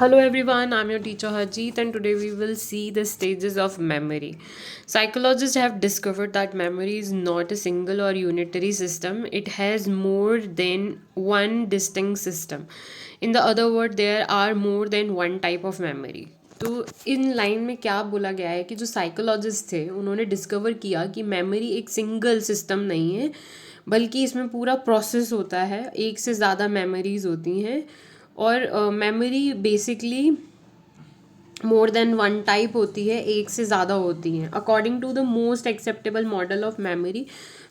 Hello everyone, I'm your teacher Harjeet, and today we will see the stages of memory. Psychologists have discovered that memory is not a single or unitary system, it has more than one distinct system. In the other word, there are more than one type of memory. तो in line में क्या बोला गया है कि जो psychologist थे उन्होंने डिस्कवर किया कि मेमोरी एक सिंगल सिस्टम नहीं है, बल्कि इसमें पूरा प्रोसेस होता है, एक से ज़्यादा मेमोरीज होती हैं और memory basically more than one type होती है, एक से ज़्यादा होती हैं according to the most acceptable model of memory.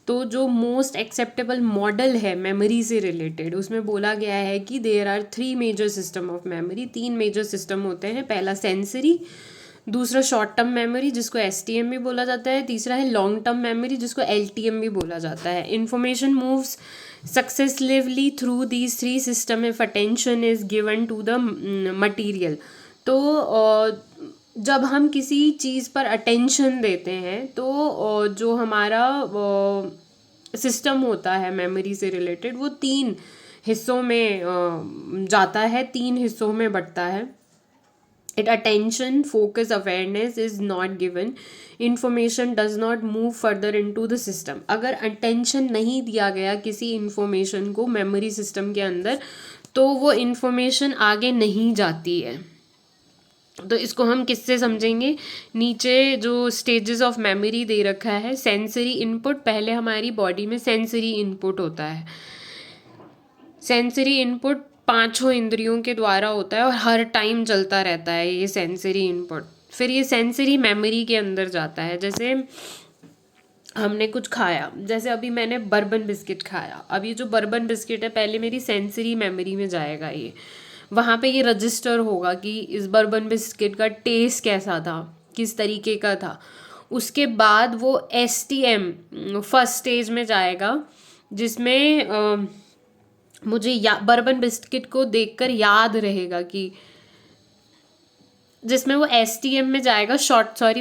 तो जो मोस्ट एक्सेप्टेबल मॉडल है मेमोरी से रिलेटेड, उसमें बोला गया है कि there are three major system of memory. तीन मेजर सिस्टम होते हैं। पहला सेंसरी, दूसरा शॉर्ट टर्म मेमोरी जिसको STM भी बोला जाता है, तीसरा है लॉन्ग टर्म मेमोरी जिसको LTM भी बोला जाता है। Information moves successively through these three system if attention is given to the material. तो जब हम किसी चीज़ पर अटेंशन देते हैं तो जो हमारा सिस्टम होता है मेमोरी से रिलेटेड वो तीन हिस्सों में जाता है, तीन हिस्सों में बंटता है। It attention, focus, awareness is not given, information does not move further into the system। अगर attention नहीं दिया गया किसी information को memory system के अंदर तो वो information आगे नहीं जाती है। तो इसको हम किससे समझेंगे? नीचे जो स्टेजेस ऑफ मेमोरी दे रखा है, सेंसरी इनपुट, पहले हमारी बॉडी में सेंसरी इनपुट होता है। सेंसरी इनपुट पांचों इंद्रियों के द्वारा होता है और हर टाइम चलता रहता है ये सेंसरी इनपुट। फिर ये सेंसरी मेमोरी के अंदर जाता है। जैसे हमने कुछ खाया, जैसे अभी मैंने बर्बन बिस्किट खाया, अब ये जो बर्बन बिस्किट है पहले मेरी सेंसरी मेमोरी में जाएगा, ये वहाँ पे ये रजिस्टर होगा कि इस बर्बन बिस्किट का टेस्ट कैसा था, किस तरीके का था। उसके बाद वो STM फर्स्ट स्टेज में जाएगा जिसमें मुझे बर्बन बिस्किट को देखकर याद रहेगा कि जिसमें वो STM में जाएगा,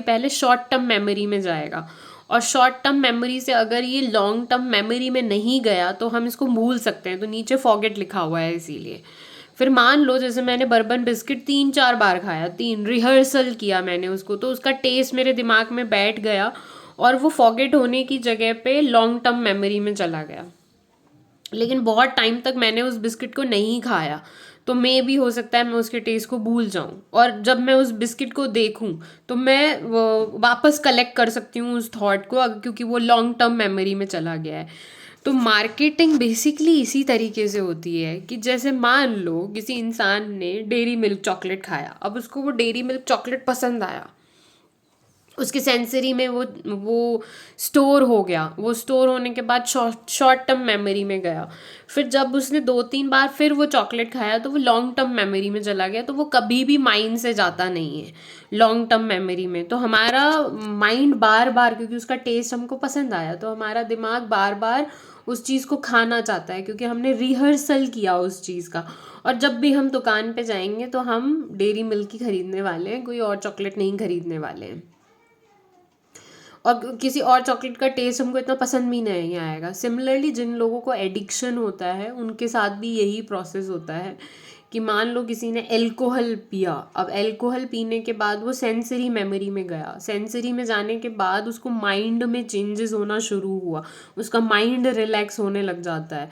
पहले शॉर्ट टर्म मेमोरी में जाएगा। और शॉर्ट टर्म मेमोरी से अगर ये लॉन्ग टर्म मेमोरी में नहीं गया तो हम इसको भूल सकते हैं, तो नीचे फॉरगेट लिखा हुआ है इसीलिए। फिर मान लो जैसे मैंने बर्बन बिस्किट 3-4 बार खाया, रिहर्सल किया मैंने उसको, तो उसका टेस्ट मेरे दिमाग में बैठ गया और वो फॉरगेट होने की जगह पे लॉन्ग टर्म मेमोरी में चला गया। लेकिन बहुत टाइम तक मैंने उस बिस्किट को नहीं खाया तो मे भी हो सकता है मैं उसके टेस्ट को भूल जाऊं, और जब मैं उस बिस्किट को देखूं तो मैं वापस कलेक्ट कर सकती हूँ उस थॉट को, क्योंकि वो लॉन्ग टर्म मेमोरी में चला गया है। तो मार्केटिंग बेसिकली इसी तरीके से होती है कि जैसे मान लो किसी इंसान ने डेयरी मिल्क चॉकलेट खाया, अब उसको वो डेयरी मिल्क चॉकलेट पसंद आया, उसके सेंसरी में वो स्टोर हो गया, वो स्टोर होने के बाद शॉर्ट टर्म मेमोरी में गया। फिर जब उसने 2-3 बार फिर वो चॉकलेट खाया तो वो लॉन्ग टर्म मेमोरी में चला गया। तो वो कभी भी माइंड से जाता नहीं है लॉन्ग टर्म मेमोरी में। तो हमारा माइंड बार बार, क्योंकि उसका टेस्ट हमको पसंद आया, तो हमारा दिमाग बार बार उस चीज़ को खाना चाहता है क्योंकि हमने रिहर्सल किया उस चीज़ का। और जब भी हम दुकान पे जाएंगे तो हम डेयरी मिल्क ही खरीदने वाले हैं, कोई और चॉकलेट नहीं खरीदने वाले हैं, और किसी और चॉकलेट का टेस्ट हमको इतना पसंद भी नहीं आएगा। सिमिलरली जिन लोगों को एडिक्शन होता है उनके साथ भी यही प्रोसेस होता है कि मान लो किसी ने एल्कोहल पिया, अब एल्कोहल पीने के बाद वो सेंसरी मेमोरी में गया, सेंसरी में जाने के बाद उसको माइंड में चेंजेस होना शुरू हुआ, उसका माइंड रिलैक्स होने लग जाता है।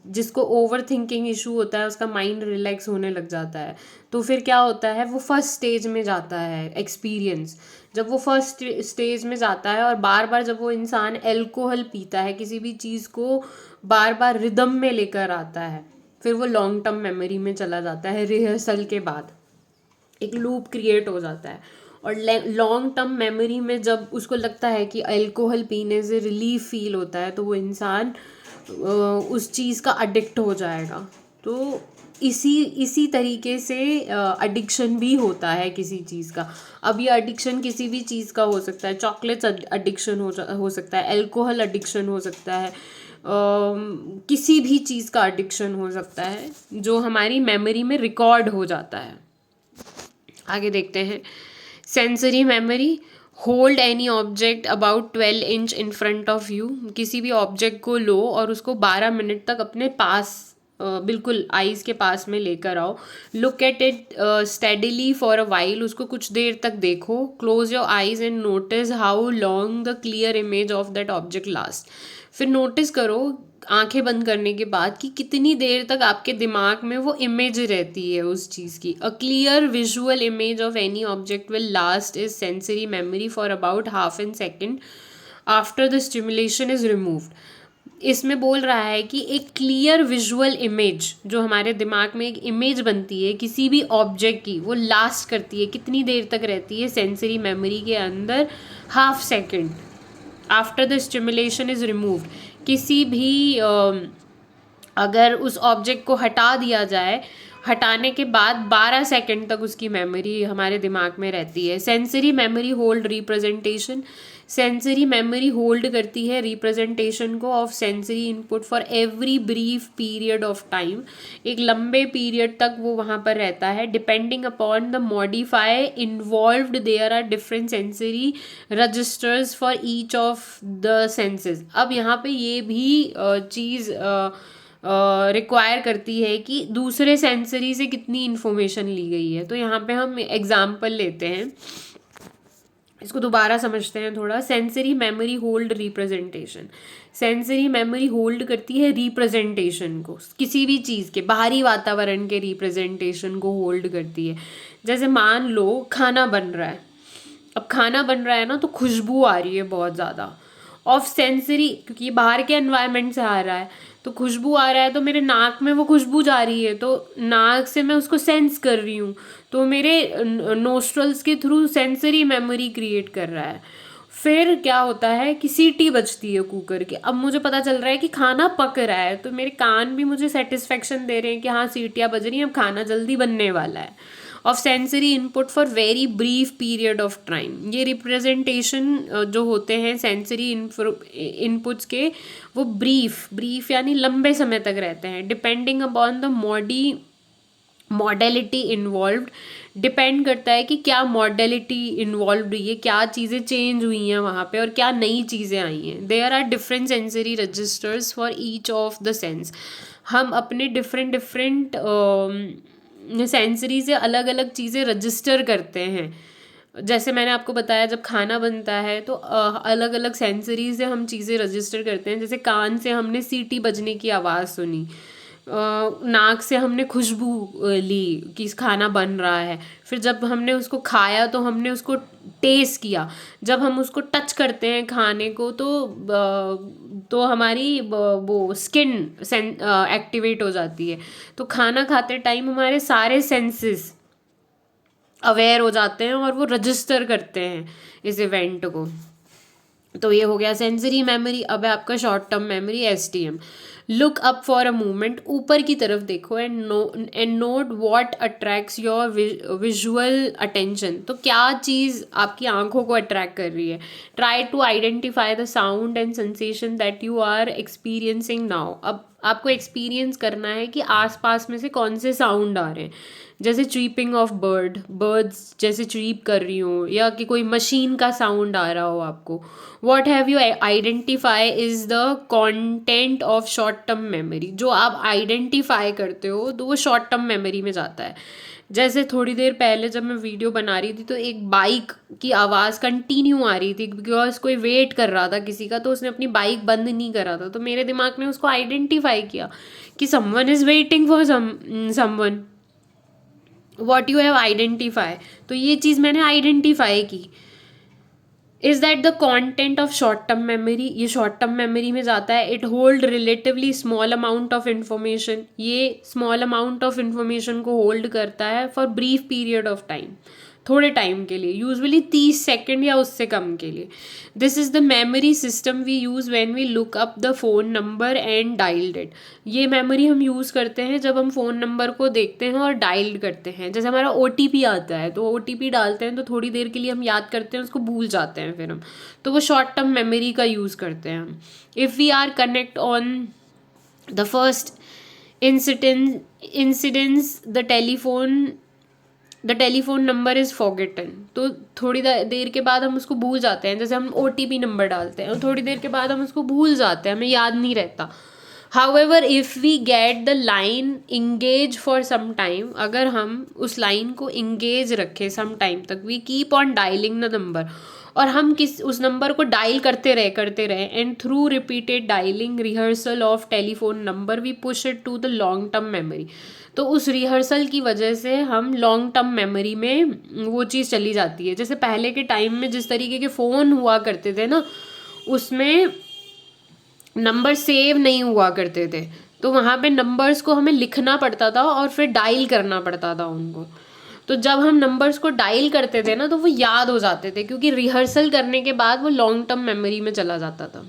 जिसको ओवर थिंकिंग इशू होता है उसका माइंड रिलैक्स होने लग जाता है। तो फिर क्या होता है, वो फर्स्ट स्टेज में जाता है एक्सपीरियंस। जब वो फर्स्ट स्टेज में जाता है और बार बार जब वो इंसान एल्कोहल पीता है, किसी भी चीज़ को बार बार रिदम में लेकर आता है, फिर वो लॉन्ग टर्म मेमोरी में चला जाता है। रिहर्सल के बाद एक लूप क्रिएट हो जाता है, और लॉन्ग टर्म मेमोरी में जब उसको लगता है कि अल्कोहल पीने से रिलीफ फील होता है तो वो इंसान उस चीज़ का एडिक्ट हो जाएगा। तो इसी तरीके से एडिक्शन भी होता है किसी चीज़ का। अब ये एडिक्शन किसी भी चीज़ का हो सकता है, चॉकलेट्स एडिक्शन हो सकता है, अल्कोहल एडिक्शन हो सकता है, किसी भी चीज़ का एडिक्शन हो सकता है जो हमारी मेमोरी में रिकॉर्ड हो जाता है। आगे देखते हैं। Sensory memory, hold any object about 12 inch in front of you. किसी भी ऑब्जेक्ट को लो और उसको 12 मिनट तक अपने पास बिल्कुल आईज के पास में लेकर आओ, look at it steadily for a while, उसको कुछ देर तक देखो, close your eyes and notice how long the clear image of that object last. फिर नोटिस करो आंखें बंद करने के बाद कि कितनी देर तक आपके दिमाग में वो इमेज रहती है उस चीज़ की। A clear visual image of any object will last is sensory memory for about half an second after the stimulation is removed. इसमें बोल रहा है कि एक क्लियर विजुअल इमेज जो हमारे दिमाग में एक इमेज बनती है किसी भी ऑब्जेक्ट की, वो लास्ट करती है, कितनी देर तक रहती है सेंसरी मेमोरी के अंदर, half second after the stimulation is removed. किसी भी अगर उस ऑब्जेक्ट को हटा दिया जाए, हटाने के बाद 12 सेकंड तक उसकी मेमोरी हमारे दिमाग में रहती है। Sensory memory hold representation, sensory memory hold करती है रिप्रेजेंटेशन को of sensory input for every brief period of time, एक लंबे पीरियड तक वो वहाँ पर रहता है। Depending upon the modify involved there are different sensory registers for each of the senses. अब यहाँ पे ये भी चीज़ रिक्वायर करती है कि दूसरे सेंसरी से कितनी इन्फॉर्मेशन ली गई है। तो यहाँ पे हम एग्जाम्पल लेते हैं, इसको दोबारा समझते हैं थोड़ा। Sensory memory hold representation, sensory memory hold करती है रिप्रेजेंटेशन को, किसी भी चीज़ के बाहरी वातावरण के रिप्रेजेंटेशन को होल्ड करती है। जैसे मान लो खाना बन रहा है, अब खाना बन रहा है ना, तो खुशबू आ रही है बहुत ज़्यादा ऑफ सेंसरी, क्योंकि ये बाहर के एनवायरनमेंट से आ रहा है, तो खुशबू आ रहा है तो मेरे नाक में वो खुशबू जा रही है, तो नाक से मैं उसको सेंस कर रही हूँ, तो मेरे नोस्ट्रल्स के थ्रू सेंसरी मेमोरी क्रिएट कर रहा है। फिर क्या होता है कि सीटी बजती है कुकर की, अब मुझे पता चल रहा है कि खाना पक रहा है, तो मेरे कान भी मुझे सेटिस्फेक्शन दे रहे हैं कि हाँ सीटियाँ बज रही हैं, अब खाना जल्दी बनने वाला है। Of sensory input for very brief period of time, ये रिप्रेजेंटेशन जो होते हैं सेंसरी इनपुट्स के, वो ब्रीफ यानी लंबे समय तक रहते हैं। Depending upon the modality involved, depend करता है कि क्या मॉडलिटी इन्वॉल्व हुई है, क्या चीज़ें चेंज हुई हैं वहाँ पे और क्या नई चीज़ें आई हैं। There are different sensory registers for each of the sense, हम अपने डिफरेंट सेंसरी से अलग अलग चीज़ें रजिस्टर करते हैं। जैसे मैंने आपको बताया जब खाना बनता है तो अलग अलग सेंसरी से हम चीज़ें रजिस्टर करते हैं। जैसे कान से हमने सीटी बजने की आवाज़ सुनी, नाक से हमने खुशबू ली कि खाना बन रहा है, फिर जब हमने उसको खाया तो हमने उसको टेस्ट किया, जब हम उसको टच करते हैं खाने को तो हमारी वो स्किन एक्टिवेट हो जाती है। तो खाना खाते टाइम हमारे सारे सेंसेस अवेयर हो जाते हैं और वो रजिस्टर करते हैं इस इवेंट को। तो ये हो गया सेंसरी मेमोरी। अब है आपका short term memory STM। Look up for a moment, ऊपर की तरफ देखो and note what attracts your visual attention. तो क्या चीज़ आपकी आंखों को अट्रैक्ट कर रही है। Try to identify the sound and sensation that you are experiencing now. अब आपको एक्सपीरियंस करना है कि आसपास में से कौन से साउंड आ रहे हैं, जैसे चीपिंग ऑफ बर्ड्स जैसे चीप कर रही हो, या कि कोई मशीन का साउंड आ रहा हो आपको। What have you identify is the content of short term memory. जो आप आइडेंटिफाई करते हो तो वो शॉर्ट टर्म मेमोरी में जाता है। जैसे थोड़ी देर पहले जब मैं वीडियो बना रही थी तो एक बाइक की आवाज़ कंटिन्यू आ रही थी, बिकॉज कोई वेट कर रहा था किसी का, तो उसने अपनी बाइक बंद नहीं करा था, तो मेरे दिमाग ने उसको आइडेंटिफाई किया कि someone is waiting for someone. What you have identify, तो ये चीज़ मैंने आइडेंटिफाई की। Is that the content of short term memory, ये शॉर्ट टर्म मेमोरी में जाता है। It hold relatively small amount of information, ये स्मॉल अमाउंट ऑफ इन्फॉर्मेशन को होल्ड करता है for brief period of time, थोड़े टाइम के लिए, यूजुअली 30 सेकेंड या उससे कम के लिए। This is the memory system we use when we look up the phone number and dialled it. ये मेमोरी हम यूज़ करते हैं जब हम फ़ोन नंबर को देखते हैं और डायल करते हैं। जैसे हमारा OTP आता है तो OTP डालते हैं तो थोड़ी देर के लिए हम याद करते हैं, उसको भूल जाते हैं फिर हम, तो वो शॉर्ट टर्म मेमोरी का यूज़ करते हैं हम। If we are connect on the first incidence the telephone number is forgotten, तो थोड़ी देर के बाद हम उसको भूल जाते हैं। जैसे हम OTP नंबर डालते हैं और थोड़ी देर के बाद हम उसको भूल जाते हैं, हमें याद नहीं रहता। However, if we get the line engage for some time, अगर हम उस लाइन को engage रखें some time तक, we keep on dialing the number, और हम उस नंबर को डायल करते रहे and through repeated dialling rehearsal of telephone number we push it to the long term memory. तो उस रिहर्सल की वजह से हम लॉन्ग टर्म मेमोरी में वो चीज़ चली जाती है। जैसे पहले के टाइम में जिस तरीके के फ़ोन हुआ करते थे ना, उसमें नंबर सेव नहीं हुआ करते थे, तो वहाँ पे नंबर्स को हमें लिखना पड़ता था और फिर डायल करना पड़ता था उनको। तो जब हम नंबर्स को डायल करते थे ना, तो वो याद हो जाते थे, क्योंकि रिहर्सल करने के बाद वो लॉन्ग टर्म मेमोरी में चला जाता था।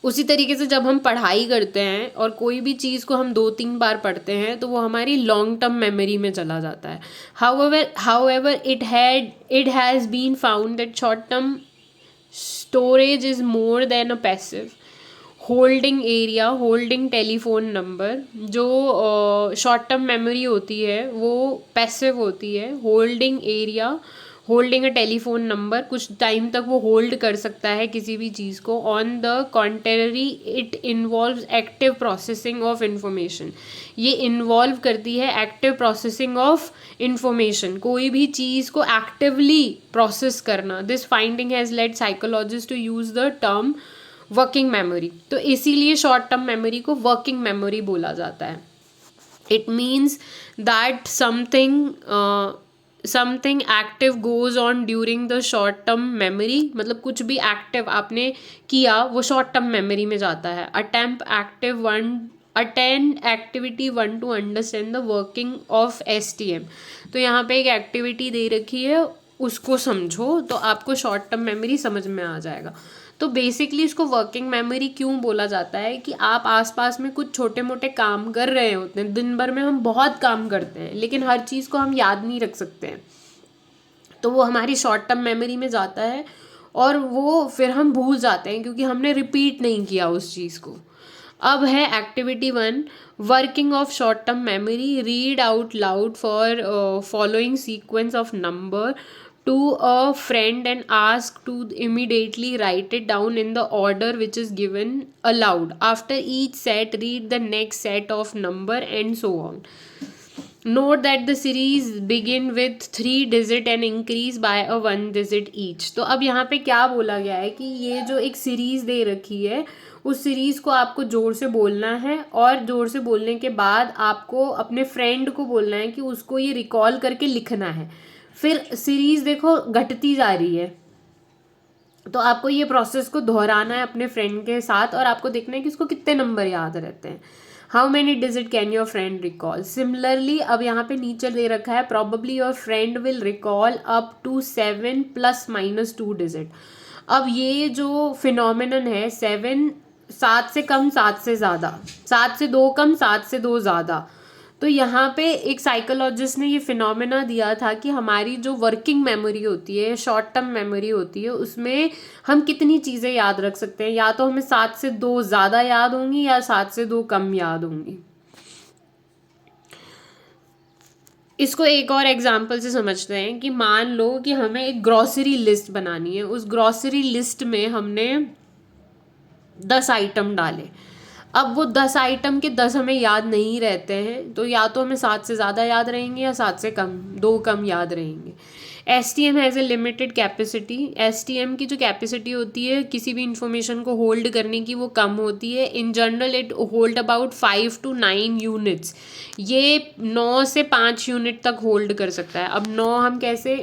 उसी तरीके से जब हम पढ़ाई करते हैं और कोई भी चीज़ को हम 2-3 बार पढ़ते हैं, तो वो हमारी लॉन्ग टर्म मेमोरी में चला जाता है। However it has been found that short term storage is more than a passive holding area, holding telephone number. जो शॉर्ट टर्म मेमोरी होती है वो पैसिव होती है। Holding area, holding a telephone number, कुछ टाइम तक वो होल्ड कर सकता है किसी भी चीज़ को। On the contrary it involve active processing of information, ये इन्वॉल्व करती है एक्टिव प्रोसेसिंग ऑफ इंफॉर्मेशन, कोई भी चीज़ को एक्टिवली प्रोसेस करना। This finding has led psychologist to use the term working memory. तो इसीलिए शॉर्ट टर्म मेमोरी को वर्किंग मेमोरी बोला जाता है। It means that something active goes on during the short term memory, मतलब कुछ भी एक्टिव आपने किया वो शॉर्ट टर्म मेमोरी में जाता है। Attend activity 1 to understand the working of STM। तो यहाँ पे एक एक्टिविटी दे रखी है, उसको समझो तो आपको शॉर्ट टर्म मेमोरी समझ में आ जाएगा। तो बेसिकली इसको वर्किंग मेमोरी क्यों बोला जाता है कि आप आसपास में कुछ छोटे मोटे काम कर रहे होते हैं, दिन भर में हम बहुत काम करते हैं, लेकिन हर चीज़ को हम याद नहीं रख सकते हैं, तो वो हमारी शॉर्ट टर्म मेमोरी में जाता है और वो फिर हम भूल जाते हैं क्योंकि हमने रिपीट नहीं किया उस चीज़ को। अब है activity 1, working of short term memory. Read out loud for following sequence of number to a friend and ask to immediately write it down in the order which is given aloud. After each set, read the next set of number and so on. Note that the series begin with 3 digit and increase by a 1 digit each. तो अब यहाँ पे क्या बोला गया है कि ये जो एक सीरीज़ दे रखी है, उस सीरीज़ को आपको ज़ोर से बोलना है, और ज़ोर से बोलने के बाद आपको अपने फ्रेंड को बोलना है कि उसको ये रिकॉल करके लिखना है। फिर सीरीज़ देखो घटती जा रही है, तो आपको ये प्रोसेस को दोहराना है अपने फ्रेंड के साथ, और आपको देखना है कि उसको कितने नंबर याद रहते हैं। How many digit can your friend recall. Similarly अब यहाँ पे नीचे दे रखा है, probably your friend will recall up to 7 ± 2 digit. अब ये जो फिनोमिनन है 7 से कम 7 से ज़्यादा, 7 से 2 कम 7 से 2 ज़्यादा, तो यहाँ पे एक साइकोलॉजिस्ट ने ये फिनोमेना दिया था कि हमारी जो वर्किंग मेमोरी होती है, शॉर्ट टर्म मेमोरी होती है, उसमें हम कितनी चीज़ें याद रख सकते हैं। या तो हमें 7 से 2 ज़्यादा याद होंगी या 7 से 2 कम याद होंगी। इसको एक और एग्जाम्पल से समझते हैं कि मान लो कि हमें एक ग्रॉसरी लिस्ट बनानी है। उस ग्रॉसरी लिस्ट में हमने 10 आइटम डाले। अब वो 10 आइटम के 10 हमें याद नहीं रहते हैं, तो या तो हमें 7 से ज़्यादा याद रहेंगे या 7 से कम 2 कम याद रहेंगे। STM has a limited capacity. STM की जो कैपेसिटी होती है किसी भी इंफॉर्मेशन को होल्ड करने की, वो कम होती है। In general it hold about 5 to 9 units. ये 9 से 5 यूनिट तक होल्ड कर सकता है। अब 9 हम कैसे,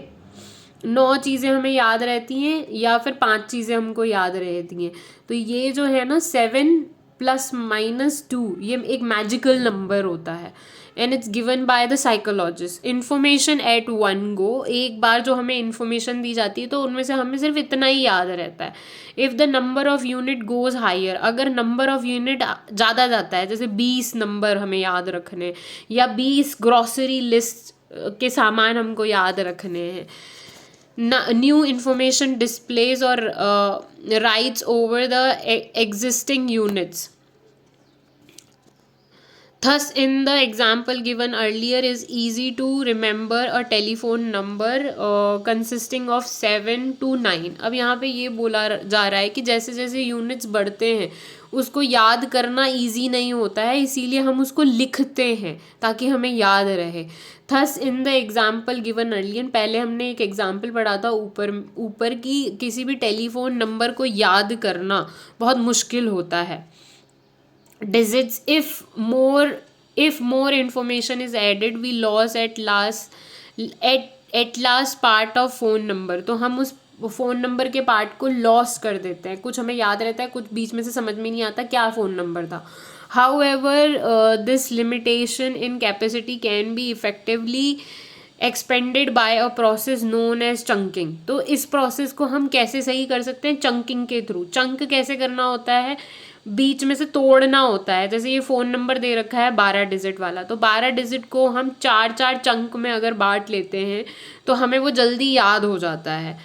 9 चीज़ें हमें याद रहती हैं या फिर 5 चीज़ें हमको याद रहती हैं। तो ये जो है ना 7 ± 2, ये एक मैजिकल नंबर होता है and it's given by the psychologist. Information at 1 गो, एक बार जो हमें इन्फॉर्मेशन दी जाती है तो उनमें से हमें सिर्फ इतना ही याद रहता है। If the number of unit goes higher, अगर नंबर ऑफ़ यूनिट ज़्यादा जाता है, जैसे 20 नंबर हमें याद रखने या 20 ग्रॉसरी लिस्ट के सामान हमको याद रखने हैं, न्यू इंफॉर्मेशन डिस्प्लेज और rights over the existing units. Thus, in the example given earlier, is easy to remember a telephone number consisting of 7 to 9. अब यहाँ पे ये बोला जा रहा है कि जैसे जैसे यूनिट्स बढ़ते हैं उसको याद करना इजी नहीं होता है, इसीलिए हम उसको लिखते हैं ताकि हमें याद रहे. Thus in the example given earlier, पहले हमने एक एग्जाम्पल पढ़ा था ऊपर की किसी भी टेलीफोन नंबर को याद करना बहुत मुश्किल होता है. Digits, if more information is added, we lose at last part of phone number. तो हम उस फ़ोन नंबर के पार्ट को लॉस कर देते हैं. कुछ हमें याद रहता है, कुछ बीच में से समझ में नहीं आता क्या फ़ोन नंबर था. However, this limitation in capacity can be effectively expanded by a process known as chunking. तो इस प्रोसेस को हम कैसे सही कर सकते हैं? चंकिंग के थ्रू. चंक कैसे करना होता है? बीच में से तोड़ना होता है. जैसे ये फ़ोन नंबर दे रखा है 12 डिजिट वाला, तो 12 डिजिट को हम 4 चंक में अगर बांट लेते हैं तो हमें वो जल्दी याद हो जाता है.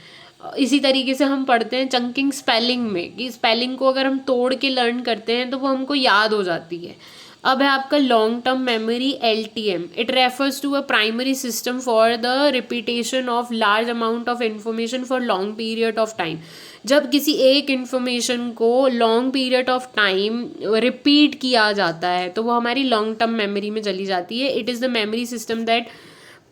इसी तरीके से हम पढ़ते हैं चंकिंग स्पेलिंग में, कि स्पेलिंग को अगर हम तोड़ के लर्न करते हैं तो वो हमको याद हो जाती है. अब है आपका long term memory LTM. It refers to a primary system for the repetition of large amount of information for long period of time. जब किसी एक इन्फॉर्मेशन को long period of time repeat किया जाता है तो वो हमारी लॉन्ग टर्म मेमोरी में चली जाती है. It is the memory system that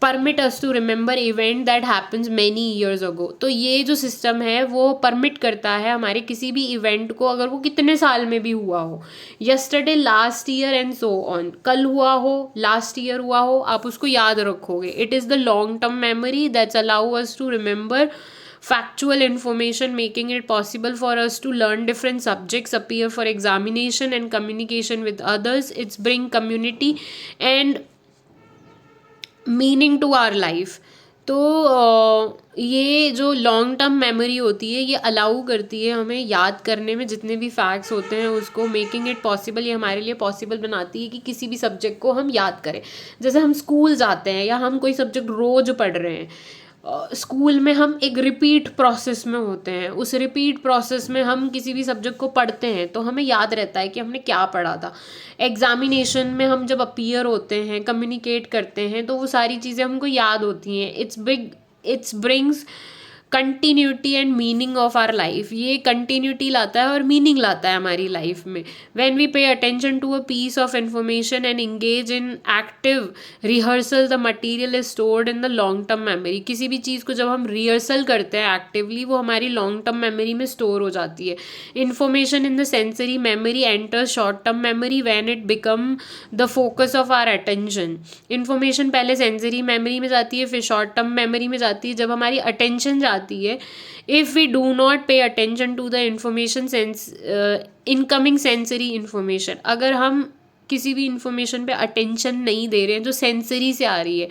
permit us to remember event that happens many years ago. तो ये जो सिस्टम है वो परमिट करता है हमारे किसी भी इवेंट को, अगर वो कितने साल में भी हुआ हो, yesterday, last year and so on. कल हुआ हो, लास्ट ईयर हुआ हो, आप उसको याद रखोगे. It is the long term memory that's allow us to remember factual information, making it possible for us to learn different subjects, appear for examination and communication with others. It's bring community and meaning to our life. तो ये जो long term memory होती है ये allow करती है हमें याद करने में जितने भी फैक्ट्स होते हैं उसको. मेकिंग इट पॉसिबल, ये हमारे लिए पॉसिबल बनाती है कि किसी भी सब्जेक्ट को हम याद करें. जैसे हम स्कूल जाते हैं या हम कोई सब्जेक्ट रोज़ पढ़ रहे हैं, स्कूल में हम एक रिपीट प्रोसेस में होते हैं. उस रिपीट प्रोसेस में हम किसी भी सब्जेक्ट को पढ़ते हैं तो हमें याद रहता है कि हमने क्या पढ़ा था. एग्जामिनेशन में हम जब अपीयर होते हैं, कम्युनिकेट करते हैं, तो वो सारी चीज़ें हमको याद होती हैं. It's brings continuity and meaning of our life. ये कंटिन्यूटी लाता है और मीनिंग लाता है हमारी लाइफ में. When we pay attention to a piece of information and engage in active rehearsal, the material is stored in the long term memory. किसी भी चीज़ को जब हम रिहर्सल करते हैं एक्टिवली, वो हमारी लॉन्ग टर्म मेमोरी में स्टोर हो जाती है. Information in the sensory memory enter short term memory when it become the focus of our attention. Information पहले सेंसरी मेमोरी में जाती है, फिर शॉर्ट टर्म मेमोरी में जाती है जब हमारी अटेंशन आती है. If we do not pay attention to the information incoming sensory information, अगर हम किसी भी इंफॉर्मेशन पे अटेंशन नहीं दे रहे हैं जो सेंसरी से आ रही है,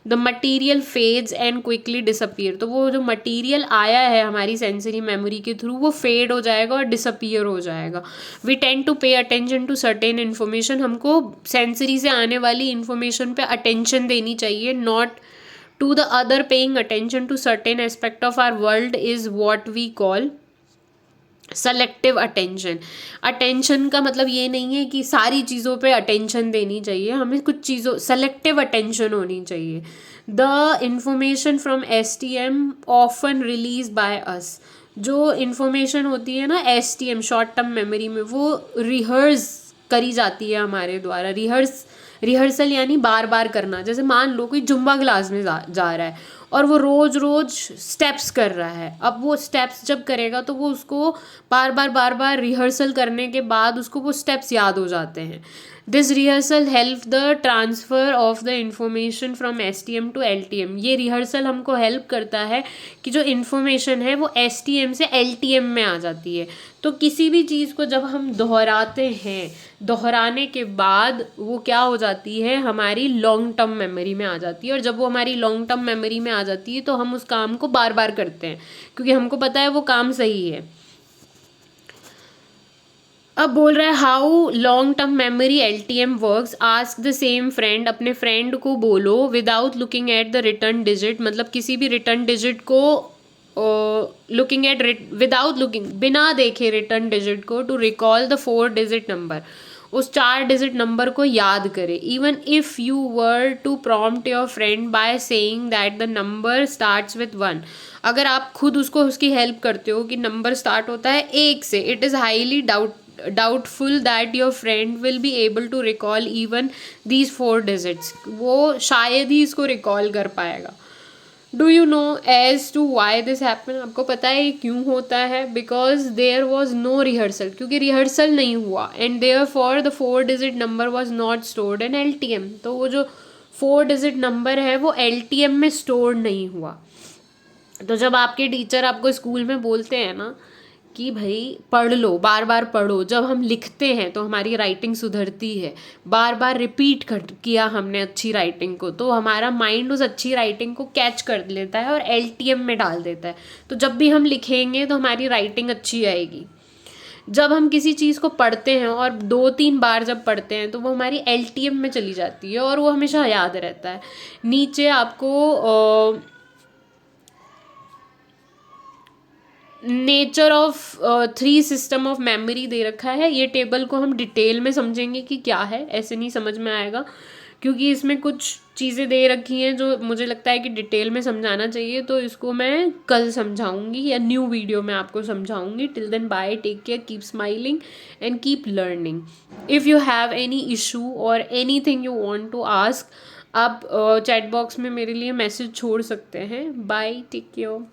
the material fades and quickly disappear. तो वो जो मटीरियल आया है हमारी सेंसरी मेमोरी के थ्रू वो फेड हो जाएगा और डिसअपियर हो जाएगा. We tend to pay attention to certain information. हमको सेंसरी से आने वाली इन्फॉर्मेशन पे अटेंशन देनी चाहिए, not to the other. Paying attention to certain aspect of our world is what we call selective attention. attention का मतलब ये नहीं है कि सारी चीज़ों पे attention देनी चाहिए, हमें कुछ चीज़ों selective attention होनी चाहिए. the information from STM often released by us. जो information होती है ना STM short term memory में, वो रिहर्स करी जाती है हमारे द्वारा. रिहर्सल यानी बार बार करना. जैसे मान लो कोई जुम्बा क्लास में जा रहा है और वो रोज़ स्टेप्स कर रहा है. अब वो स्टेप्स जब करेगा तो वो उसको बार बार रिहर्सल करने के बाद उसको वो स्टेप्स याद हो जाते हैं. This rehearsal help the transfer of the information from STM to LTM. ये रिहर्सल हमको हेल्प करता है कि जो इन्फॉर्मेशन है वो STM से LTM में आ जाती है. तो किसी भी चीज़ को जब हम दोहराते हैं, दोहराने के बाद वो क्या हो जाती है, हमारी लॉन्ग टर्म मेमोरी में आ जाती है. और जब वो हमारी लॉन्ग टर्म मेमोरी में आ जाती है तो हम उस काम को बार बार करते हैं क्योंकि हमको पता है वो काम सही है. अब बोल रहा है how long term memory LTM works. Ask the same friend. अपने फ्रेंड को बोलो without looking at the return digit. मतलब किसी भी रिटर्न डिजिट को लुकिंग एट विदाउट लुकिंग, बिना देखे रिटर्न डिजिट को, to recall the 4 digit number. उस 4 डिजिट नंबर को याद करे. Even if you were to prompt your friend by saying that the number starts with 1, अगर आप खुद उसको उसकी हेल्प करते हो कि नंबर स्टार्ट होता है 1 से, it is highly doubtful that your friend will be able to recall even these 4 digits. वो शायद ही इसको रिकॉल कर पाएगा. Do you know as to why this happen? आपको पता है ये क्यों होता है? Because there was no rehearsal, क्योंकि रिहर्सल नहीं हुआ. And therefore the 4 digit number was not stored in LTM. तो वो जो 4 डिजिट नंबर है वो LTM में स्टोर नहीं हुआ. तो जब आपके टीचर आपको स्कूल में बोलते हैं ना कि भाई पढ़ लो, बार बार पढ़ो, जब हम लिखते हैं तो हमारी राइटिंग सुधरती है, बार बार रिपीट किया हमने अच्छी राइटिंग को, तो हमारा माइंड उस अच्छी राइटिंग को कैच कर लेता है और LTM में डाल देता है. तो जब भी हम लिखेंगे तो हमारी राइटिंग अच्छी आएगी. जब हम किसी चीज़ को पढ़ते हैं और 2-3 बार जब पढ़ते हैं तो वो हमारी LTM में चली जाती है और वो हमेशा याद रहता है. नीचे आपको nature of 3 system of memory दे रखा है. ये टेबल को हम डिटेल में समझेंगे कि क्या है, ऐसे नहीं समझ में आएगा, क्योंकि इसमें कुछ चीज़ें दे रखी हैं जो मुझे लगता है कि डिटेल में समझाना चाहिए. तो इसको मैं कल समझाऊंगी या न्यू वीडियो में आपको समझाऊंगी. Till then bye, take care, keep smiling and keep learning. If you have any issue or anything you want to ask, आप चैट बॉक्स में मेरे लिए मैसेज छोड़ सकते हैं. Bye, take care.